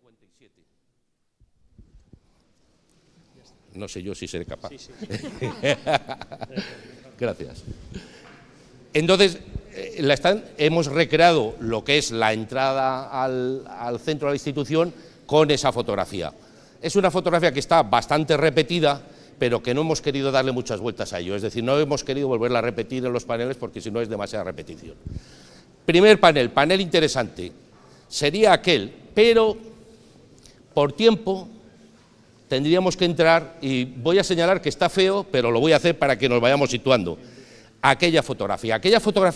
57. No sé yo si seré capaz. Sí. Gracias. Entonces, hemos recreado lo que es la entrada al centro de la institución con esa fotografía. Es una fotografía que está bastante repetida, pero que no hemos querido darle muchas vueltas a ello. Es decir, no hemos querido volverla a repetir en los paneles porque si no es demasiada repetición. Primer panel interesante. Sería aquel, pero por tiempo tendríamos que entrar, y voy a señalar que está feo, pero lo voy a hacer para que nos vayamos situando. Aquella fotografía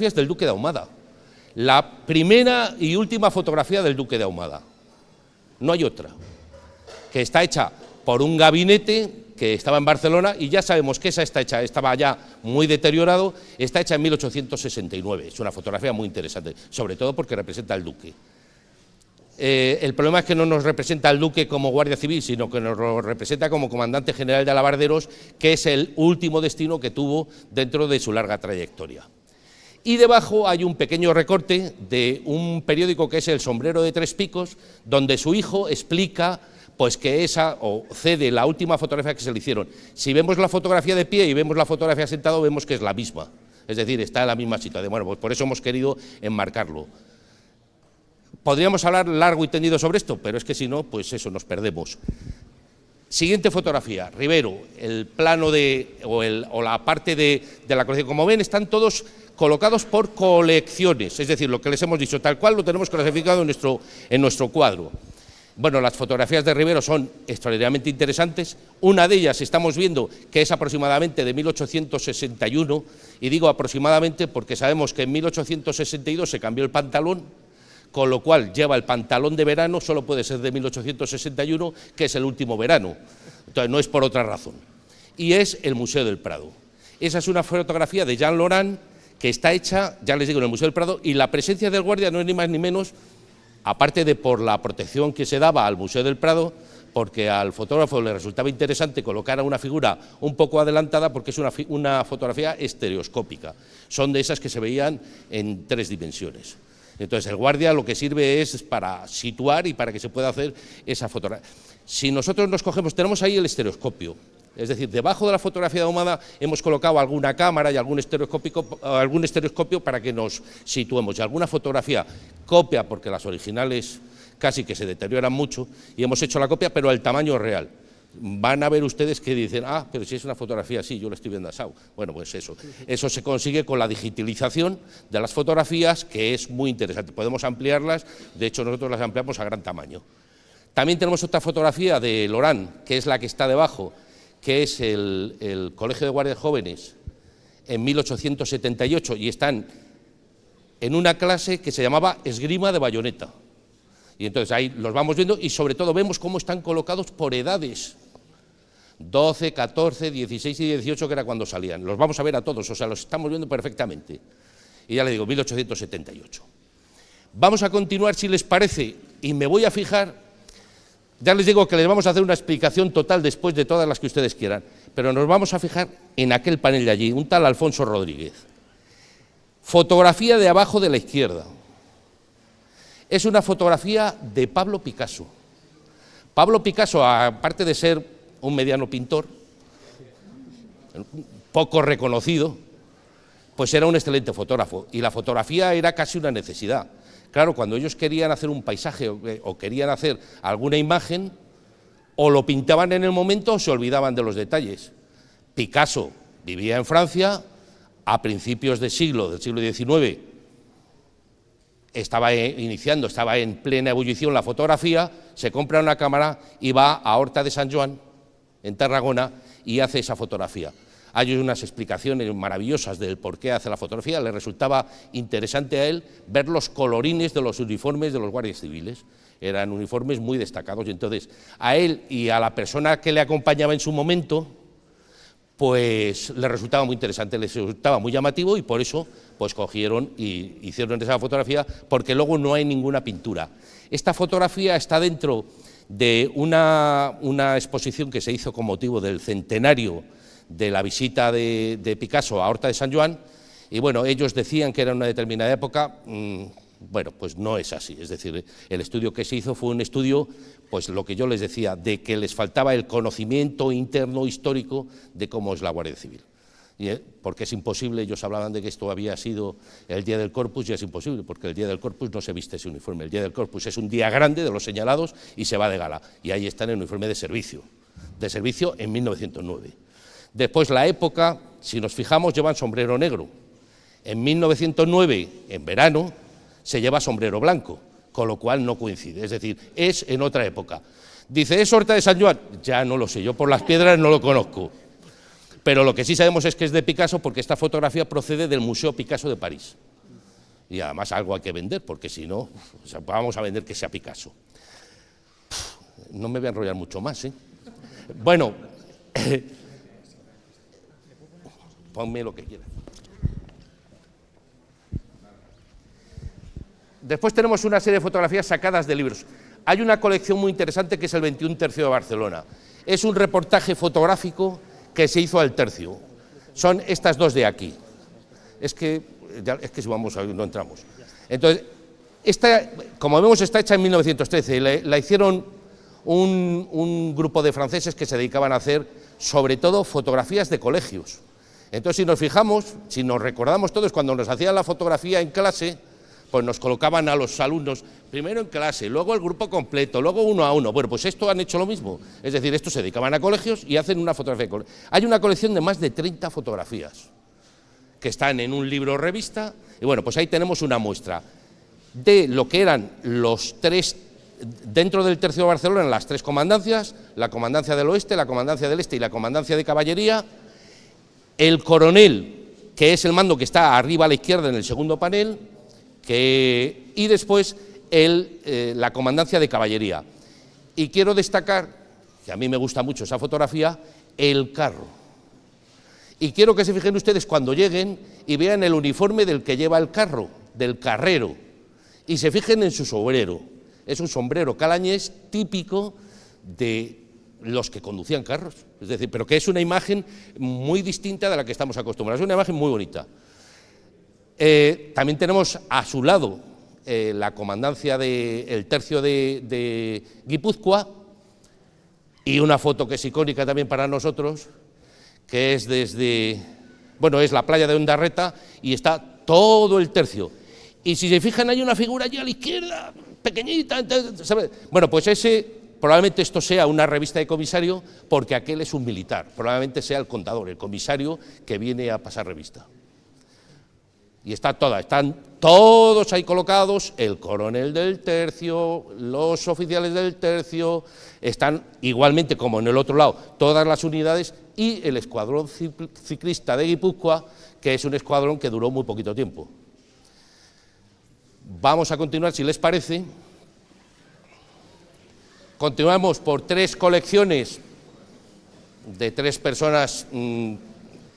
es del Duque de Ahumada, la primera y última fotografía del Duque de Ahumada, no hay otra, que está hecha por un gabinete que estaba en Barcelona, y ya sabemos que esa está hecha, estaba ya muy deteriorado, está hecha en 1869, es una fotografía muy interesante, sobre todo porque representa al Duque. El problema es que no nos representa al Duque como guardia civil, sino que nos lo representa como comandante general de alabarderos, que es el último destino que tuvo dentro de su larga trayectoria. Y debajo hay un pequeño recorte de un periódico que es El Sombrero de Tres Picos, donde su hijo explica pues que cede la última fotografía que se le hicieron. Si vemos la fotografía de pie y vemos la fotografía sentado, vemos que es la misma, es decir, está en la misma situación. Bueno, pues por eso hemos querido enmarcarlo. Podríamos hablar largo y tendido sobre esto, pero es que si no, pues eso, nos perdemos. Siguiente fotografía, Rivero, el plano o la parte de la colección. Como ven, están todos colocados por colecciones, es decir, lo que les hemos dicho, tal cual lo tenemos clasificado en nuestro cuadro. Bueno, las fotografías de Rivero son extraordinariamente interesantes. Una de ellas estamos viendo que es aproximadamente de 1861, y digo aproximadamente porque sabemos que en 1862 se cambió el pantalón, con lo cual lleva el pantalón de verano, solo puede ser de 1861, que es el último verano, entonces no es por otra razón. Y es el Museo del Prado. Esa es una fotografía de Jean Laurent que está hecha, ya les digo, en el Museo del Prado, y la presencia del guardia no es ni más ni menos, aparte de por la protección que se daba al Museo del Prado, porque al fotógrafo le resultaba interesante colocar a una figura un poco adelantada porque es una fotografía estereoscópica, son de esas que se veían en 3 dimensiones. Entonces el guardia lo que sirve es para situar y para que se pueda hacer esa fotografía. Si nosotros nos cogemos, tenemos ahí el estereoscopio, es decir, debajo de la fotografía de Ahumada hemos colocado alguna cámara y algún estereoscopio para que nos situemos, y alguna fotografía copia, porque las originales casi que se deterioran mucho, y hemos hecho la copia pero al tamaño real. Van a ver ustedes que dicen, pero si es una fotografía así, yo lo estoy viendo asado. Bueno, pues eso se consigue con la digitalización de las fotografías, que es muy interesante, podemos ampliarlas, de hecho nosotros las ampliamos a gran tamaño. También tenemos otra fotografía de Laurent, que es la que está debajo, que es el Colegio de Guardias Jóvenes en 1878, y están en una clase que se llamaba esgrima de bayoneta. Y entonces ahí los vamos viendo y sobre todo vemos cómo están colocados por edades, 12, 14, 16 y 18, que era cuando salían. Los vamos a ver a todos, o sea, los estamos viendo perfectamente. Y ya les digo, 1878. Vamos a continuar, si les parece, y me voy a fijar, ya les digo que les vamos a hacer una explicación total después de todas las que ustedes quieran, pero nos vamos a fijar en aquel panel de allí, un tal Alfonso Rodríguez. Fotografía de abajo de la izquierda. Es una fotografía de Pablo Picasso. Pablo Picasso, aparte de ser un mediano pintor, poco reconocido, pues era un excelente fotógrafo, y la fotografía era casi una necesidad. Claro, cuando ellos querían hacer un paisaje o querían hacer alguna imagen, o lo pintaban en el momento o se olvidaban de los detalles. Picasso vivía en Francia, a principios del siglo XIX, estaba en plena ebullición la fotografía, se compra una cámara y va a Horta de Sant Joan, en Tarragona, y hace esa fotografía. Hay unas explicaciones maravillosas del por qué hace la fotografía, le resultaba interesante a él ver los colorines de los uniformes de los guardias civiles, eran uniformes muy destacados, y entonces a él y a la persona que le acompañaba en su momento, pues le resultaba muy interesante, les resultaba muy llamativo, y por eso pues cogieron y hicieron esa fotografía, porque luego no hay ninguna pintura. Esta fotografía está dentro de una exposición que se hizo con motivo del centenario de la visita de Picasso a Horta de Sant Joan, y bueno, ellos decían que era una determinada época, Bueno, pues no es así, es decir, el estudio que se hizo fue un estudio, pues lo que yo les decía, de que les faltaba el conocimiento interno histórico de cómo es la Guardia Civil. Porque es imposible, ellos hablaban de que esto había sido el Día del Corpus, y es imposible, porque el Día del Corpus no se viste ese uniforme, el Día del Corpus es un día grande de los señalados y se va de gala, y ahí está en el uniforme de servicio en 1909. Después la época, si nos fijamos, llevan sombrero negro. En 1909, en verano, se lleva sombrero blanco, con lo cual no coincide, es decir, es en otra época. Dice, ¿es Horta de San Joan? Ya no lo sé, yo por las piedras no lo conozco, pero lo que sí sabemos es que es de Picasso, porque esta fotografía procede del Museo Picasso de París. Y además algo hay que vender, porque si no, o sea, vamos a vender que sea Picasso. No me voy a enrollar mucho más, ¿eh? Bueno, ponme lo que quieras. Después tenemos una serie de fotografías sacadas de libros. Hay una colección muy interesante que es el 21 Tercio de Barcelona. Es un reportaje fotográfico que se hizo al tercio. Son estas dos de aquí. Es que si vamos a no entramos. Entonces, esta, como vemos, está hecha en 1913. La hicieron un grupo de franceses que se dedicaban a hacer, sobre todo, fotografías de colegios. Entonces, si nos fijamos, si nos recordamos todos, cuando nos hacían la fotografía en clase, pues nos colocaban a los alumnos, primero en clase, luego el grupo completo, luego uno a uno. Bueno, pues esto han hecho lo mismo, es decir, estos se dedicaban a colegios y hacen una fotografía de colegio. Hay una colección de más de 30 fotografías que están en un libro o revista, y bueno, pues ahí tenemos una muestra de lo que eran los tres, dentro del Tercio de Barcelona, las tres comandancias, la comandancia del oeste, la comandancia del este y la comandancia de caballería, el coronel, que es el mando que está arriba a la izquierda en el segundo panel, y después la comandancia de caballería. Y quiero destacar, que a mí me gusta mucho esa fotografía, el carro. Y quiero que se fijen ustedes cuando lleguen y vean el uniforme del que lleva el carro, del carrero, y se fijen en su sombrero. Es un sombrero calañés típico de los que conducían carros, es decir, pero que es una imagen muy distinta de la que estamos acostumbrados, es una imagen muy bonita. También tenemos a su lado la comandancia del tercio de Guipúzcoa, y una foto que es icónica también para nosotros, que es es la playa de Ondarreta y está todo el tercio. Y si se fijan hay una figura allí a la izquierda, pequeñita, ¿sabe? Bueno, pues probablemente esto sea una revista de comisario, porque aquel es un militar, probablemente sea el contador, el comisario que viene a pasar revista. Y están todos ahí colocados, el coronel del tercio, los oficiales del tercio, están igualmente como en el otro lado todas las unidades y el escuadrón ciclista de Guipúzcoa, que es un escuadrón que duró muy poquito tiempo. Vamos a continuar, si les parece. Continuamos por tres colecciones de tres personas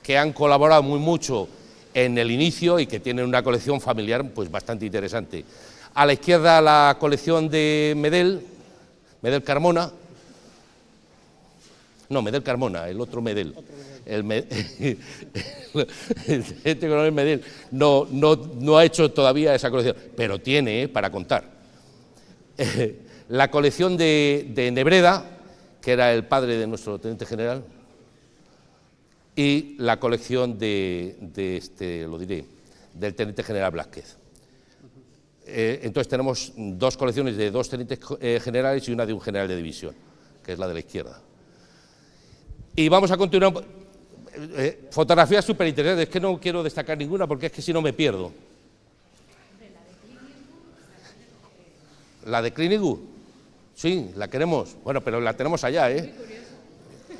que han colaborado mucho en el inicio y que tienen una colección familiar pues bastante interesante. A la izquierda la colección de Medel Carmona, no, Medel Carmona, el otro Medel. Este coronel Medel no ha hecho todavía esa colección, pero tiene para contar. La colección de Nebreda, que era el padre de nuestro teniente general, y la colección del teniente general Blázquez. Entonces tenemos dos colecciones de dos tenientes generales y una de un general de división, que es la de la izquierda. Y vamos a continuar. Fotografías súper interesantes, es que no quiero destacar ninguna porque es que si no me pierdo. ¿La de Clint Eastwood? Sí, la queremos. Bueno, pero la tenemos allá, ¿eh?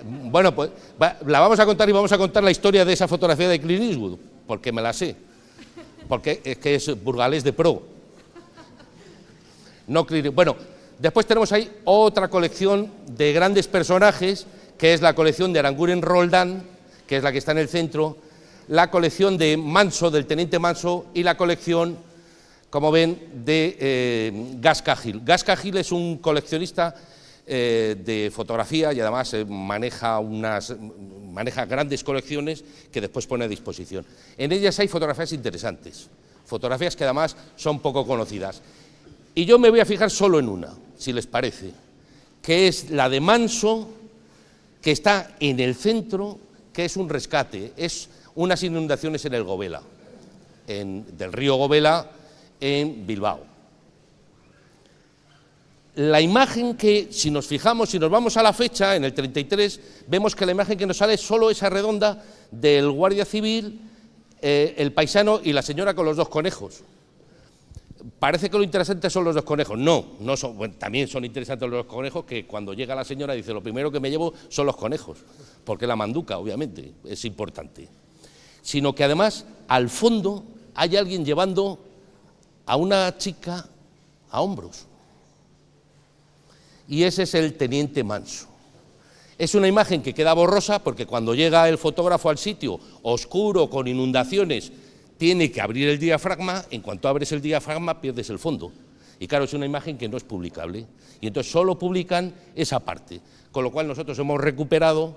Bueno, pues la vamos a contar y vamos a contar la historia de esa fotografía de Clint Eastwood, porque me la sé. Porque es que es burgalés de pro. No Clint Eastwood. Bueno, después tenemos ahí otra colección de grandes personajes, que es la colección de Aranguren Roldán, que es la que está en el centro, la colección de Manso, del teniente Manso, y la colección, como ven, de Gasca Gil. Gasca Gil es un coleccionista de fotografía y además maneja grandes colecciones que después pone a disposición. En ellas hay fotografías interesantes, fotografías que además son poco conocidas. Y yo me voy a fijar solo en una, si les parece, que es la de Manso, que está en el centro, que es un rescate, es unas inundaciones en el Gobela, del río Gobela en Bilbao. La imagen que, si nos fijamos, si nos vamos a la fecha, en el 33, vemos que la imagen que nos sale es solo esa redonda del guardia civil, el paisano y la señora con los dos conejos. Parece que lo interesante son los dos conejos. No son, bueno, también son interesantes los dos conejos, que cuando llega la señora dice, lo primero que me llevo son los conejos, porque la manduca, obviamente, es importante. Sino que además, al fondo, hay alguien llevando a una chica a hombros. Y ese es el teniente Manso. Es una imagen que queda borrosa porque cuando llega el fotógrafo al sitio, oscuro, con inundaciones, tiene que abrir el diafragma. En cuanto abres el diafragma pierdes el fondo. Y claro, es una imagen que no es publicable. Y entonces solo publican esa parte. Con lo cual nosotros hemos recuperado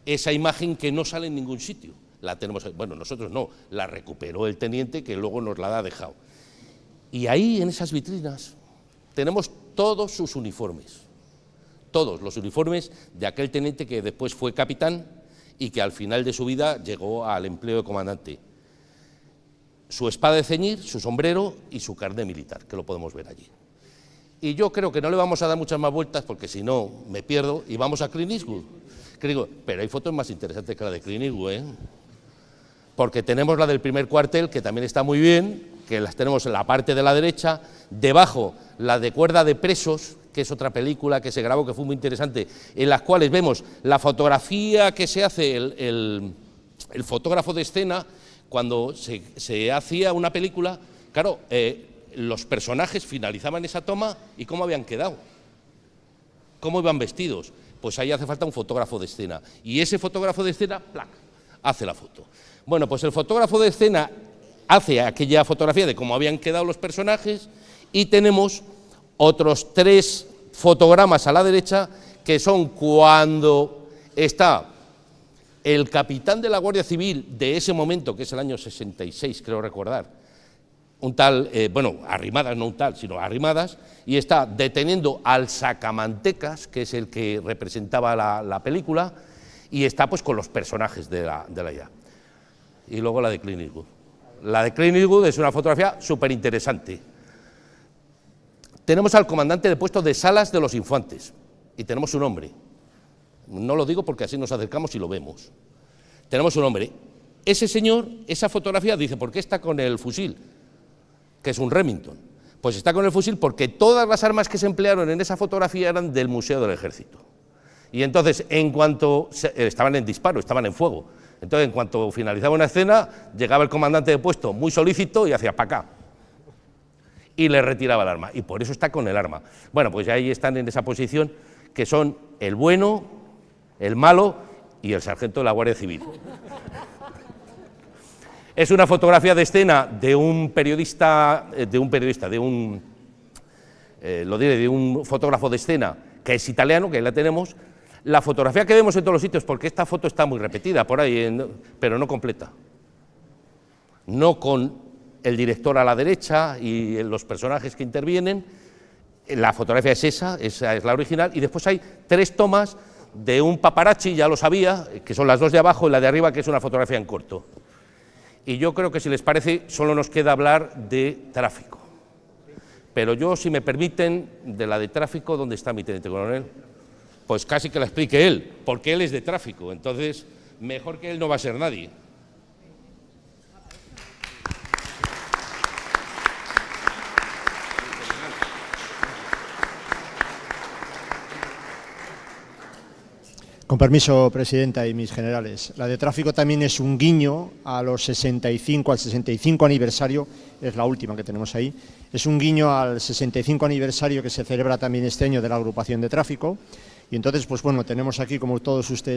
esa imagen que no sale en ningún sitio. La tenemos, bueno, nosotros no, la recuperó el teniente, que luego nos la ha dejado. Y ahí, en esas vitrinas, tenemos todos sus uniformes. Todos los uniformes de aquel teniente que después fue capitán y que al final de su vida llegó al empleo de comandante. Su espada de ceñir, su sombrero y su carné militar, que lo podemos ver allí. Y yo creo que no le vamos a dar muchas más vueltas, porque si no me pierdo, y vamos a Clint Eastwood. Pero hay fotos más interesantes que la de Clint Eastwood, ¿eh? Porque tenemos la del primer cuartel, que también está muy bien, que las tenemos en la parte de la derecha, debajo la de Cuerda de presos, que es otra película que se grabó, que fue muy interesante, en las cuales vemos la fotografía que se hace el fotógrafo de escena. Cuando se hacía una película, claro, los personajes finalizaban esa toma y cómo habían quedado, cómo iban vestidos. Pues ahí hace falta un fotógrafo de escena, y ese fotógrafo de escena, ¡plac!, hace la foto. Bueno, pues el fotógrafo de escena hace aquella fotografía de cómo habían quedado los personajes, y tenemos otros 3 fotogramas a la derecha, que son cuando está el capitán de la Guardia Civil de ese momento, que es el año 66, creo recordar, un tal, Arrimadas, no un tal, sino Arrimadas, y está deteniendo al Sacamantecas, que es el que representaba la película, y está pues con los personajes de la IA. Y luego la de Clint Eastwood. La de Clint Eastwood es una fotografía súper interesante. Tenemos al comandante de puesto de Salas de los Infantes, y tenemos su nombre. No lo digo porque así nos acercamos y lo vemos. Tenemos un nombre. Ese señor, esa fotografía, dice, ¿por qué está con el fusil? Que es un Remington. Pues está con el fusil porque todas las armas que se emplearon en esa fotografía eran del Museo del Ejército. Y entonces, en cuanto estaban en disparo, estaban en fuego. Entonces, en cuanto finalizaba una escena, llegaba el comandante de puesto muy solícito y hacía para acá. Y le retiraba el arma. Y por eso está con el arma. Bueno, pues ahí están en esa posición, que son el bueno, el malo y el sargento de la Guardia Civil. Es una fotografía de escena de un fotógrafo de escena que es italiano, que ahí la tenemos. La fotografía que vemos en todos los sitios, porque esta foto está muy repetida por ahí, pero no completa. No con el director a la derecha y los personajes que intervienen. La fotografía es esa es la original, y después hay 3 tomas de un paparazzi, ya lo sabía, que son las 2 de abajo y la de arriba, que es una fotografía en corto. Y yo creo que, si les parece, solo nos queda hablar de tráfico. Pero yo, si me permiten, de la de tráfico, ¿dónde está mi teniente coronel? Pues casi que la explique él, porque él es de tráfico, entonces mejor que él no va a ser nadie. Con permiso, Presidenta y mis generales. La de tráfico también es un guiño al 65 aniversario, es la última que tenemos ahí, es un guiño al 65 aniversario que se celebra también este año de la agrupación de tráfico. Y entonces, pues bueno, tenemos aquí, como todos ustedes